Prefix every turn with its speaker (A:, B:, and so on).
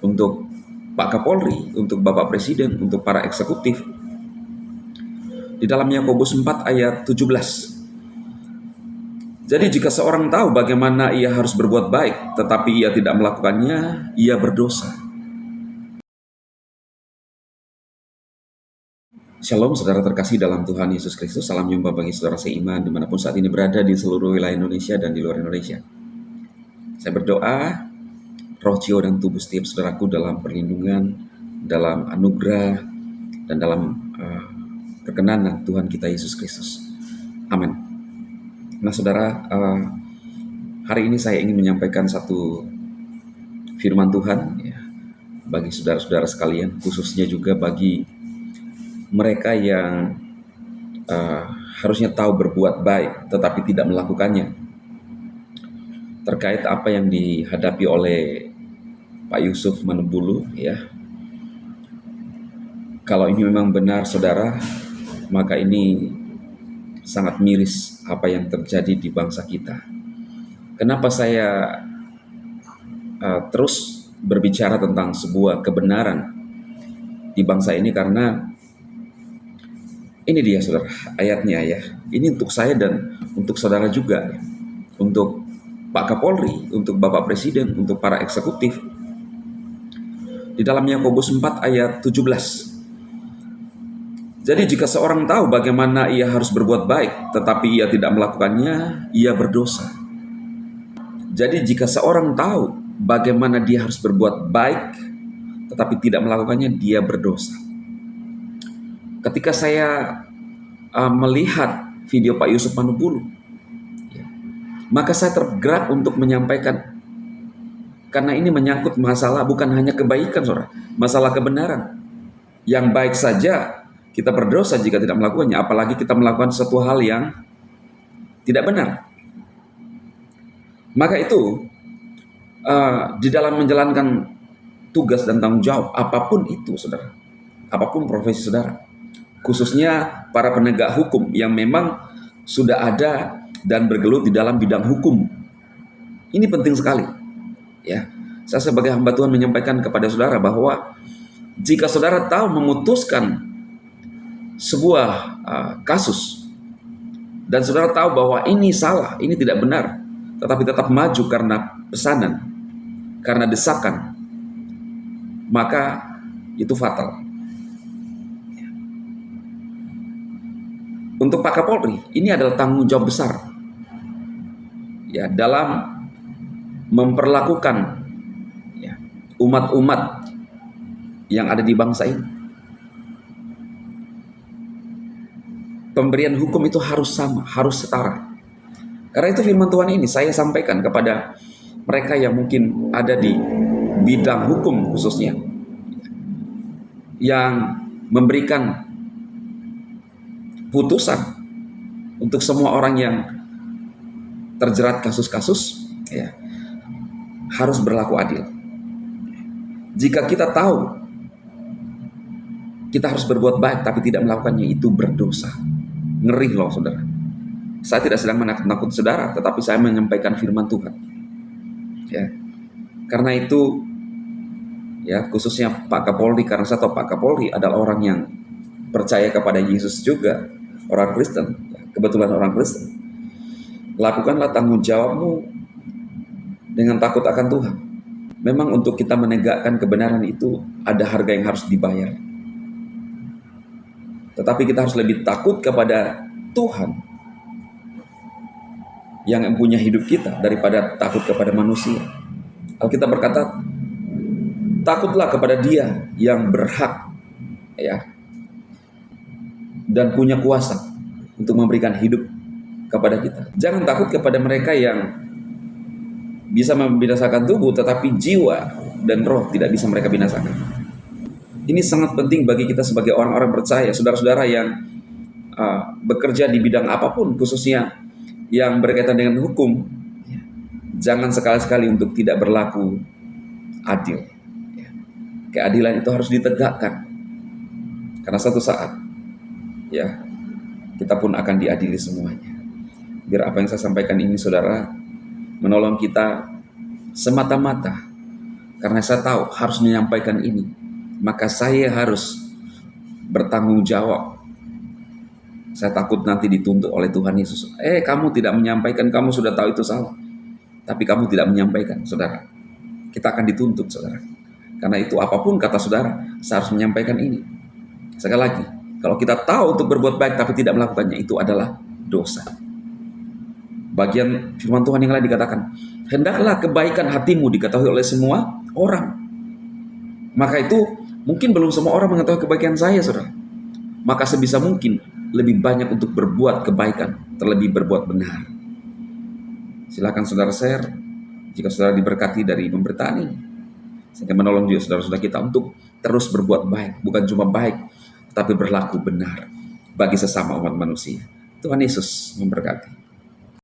A: untuk Pak Kapolri, untuk Bapak Presiden, untuk para eksekutif. Di dalam Yakobus 4 ayat 17. Jadi jika seorang tahu bagaimana ia harus berbuat baik, tetapi ia tidak melakukannya, ia berdosa. Shalom saudara terkasih dalam Tuhan Yesus Kristus. Salam jumpa bagi saudara seiman dimanapun saat ini berada di seluruh wilayah Indonesia dan di luar Indonesia. Saya berdoa roh, jiwa, dan tubuh setiap saudaraku dalam perlindungan, dalam anugerah, dan dalam perkenanan Tuhan kita Yesus Kristus. Amin. Nah saudara, hari ini saya ingin menyampaikan satu firman Tuhan ya, bagi saudara-saudara sekalian, khususnya juga bagi mereka yang harusnya tahu berbuat baik tetapi tidak melakukannya, terkait apa yang dihadapi oleh Pak Yusuf Manembulu ya. Kalau ini memang benar saudara, maka ini sangat miris apa yang terjadi di bangsa kita. Kenapa saya terus berbicara tentang sebuah kebenaran di bangsa ini? Karena ini dia saudara, ayatnya ya. Ini untuk saya dan untuk saudara juga, untuk Pak Kapolri, untuk Bapak Presiden, untuk para eksekutif. Di dalam Yakobus 4 ayat 17. Jadi jika seorang tahu bagaimana ia harus berbuat baik, tetapi ia tidak melakukannya, ia berdosa. Jadi jika seorang tahu bagaimana dia harus berbuat baik, tetapi tidak melakukannya, dia berdosa. Ketika saya melihat video Pak Yusuf Manembulu, maka saya tergerak untuk menyampaikan, karena ini menyangkut masalah bukan hanya kebaikan saudara, masalah kebenaran. Yang baik saja kita berdosa jika tidak melakukannya, apalagi kita melakukan suatu hal yang tidak benar. Maka itu di dalam menjalankan tugas dan tanggung jawab apapun itu saudara, apapun profesi saudara, khususnya para penegak hukum yang memang sudah ada dan bergelut di dalam bidang hukum, ini penting sekali ya. Saya sebagai hamba Tuhan menyampaikan kepada saudara bahwa jika saudara tahu memutuskan sebuah kasus dan saudara tahu bahwa ini salah, ini tidak benar, tetapi tetap maju karena pesanan, karena desakan, maka itu fatal. Untuk Pak Kapolri, ini adalah tanggung jawab besar ya, dalam memperlakukan ya, umat-umat yang ada di bangsa ini. Pemberian hukum itu harus sama, harus setara. Karena itu firman Tuhan ini saya sampaikan kepada mereka yang mungkin ada di bidang hukum khususnya, yang memberikan putusan untuk semua orang yang terjerat kasus-kasus ya, harus berlaku adil. Jika kita tahu kita harus berbuat baik tapi tidak melakukannya, itu berdosa. Ngeri loh saudara. Saya tidak sedang menakut-nakut saudara, tetapi saya menyampaikan firman Tuhan ya. Karena itu ya, khususnya Pak Kapolri, karena saya tahu Pak Kapolri adalah orang yang percaya kepada Yesus juga, orang Kristen, kebetulan orang Kristen. Lakukanlah tanggung jawabmu dengan takut akan Tuhan. Memang untuk kita menegakkan kebenaran itu ada harga yang harus dibayar. Tetapi kita harus lebih takut kepada Tuhan yang punya hidup kita daripada takut kepada manusia. Alkitab berkata, takutlah kepada Dia yang berhak ya, dan punya kuasa untuk memberikan hidup kepada kita. Jangan takut kepada mereka yang bisa membinasakan tubuh, tetapi jiwa dan roh tidak bisa mereka binasakan. Ini sangat penting bagi kita sebagai orang-orang percaya, saudara-saudara yang bekerja di bidang apapun, khususnya yang berkaitan dengan hukum. Jangan sekali-sekali untuk tidak berlaku adil. Keadilan itu harus ditegakkan, karena satu saat ya, kita pun akan diadili semuanya. Biar apa yang saya sampaikan ini saudara menolong kita semata-mata Karena saya tahu harus menyampaikan ini, maka saya harus bertanggung jawab. Saya takut nanti dituntut oleh Tuhan Yesus. Kamu tidak menyampaikan, kamu sudah tahu itu salah. Tapi kamu tidak menyampaikan, saudara. Kita akan dituntut, saudara. Karena itu apapun kata saudara, saya harus menyampaikan ini. Sekali lagi, kalau kita tahu untuk berbuat baik tapi tidak melakukannya, itu adalah dosa. Bagian firman Tuhan yang lain dikatakan, hendaklah kebaikan hatimu diketahui oleh semua orang. Maka itu mungkin belum semua orang mengetahui kebaikan saya, saudara. Maka sebisa mungkin lebih banyak untuk berbuat kebaikan, terlebih berbuat benar. Silakan saudara share jika saudara diberkati dari pemberitaan ini, sehingga menolong juga saudara-saudara kita untuk terus berbuat baik, bukan cuma baik, tapi berlaku benar bagi sesama umat manusia. Tuhan Yesus memberkati.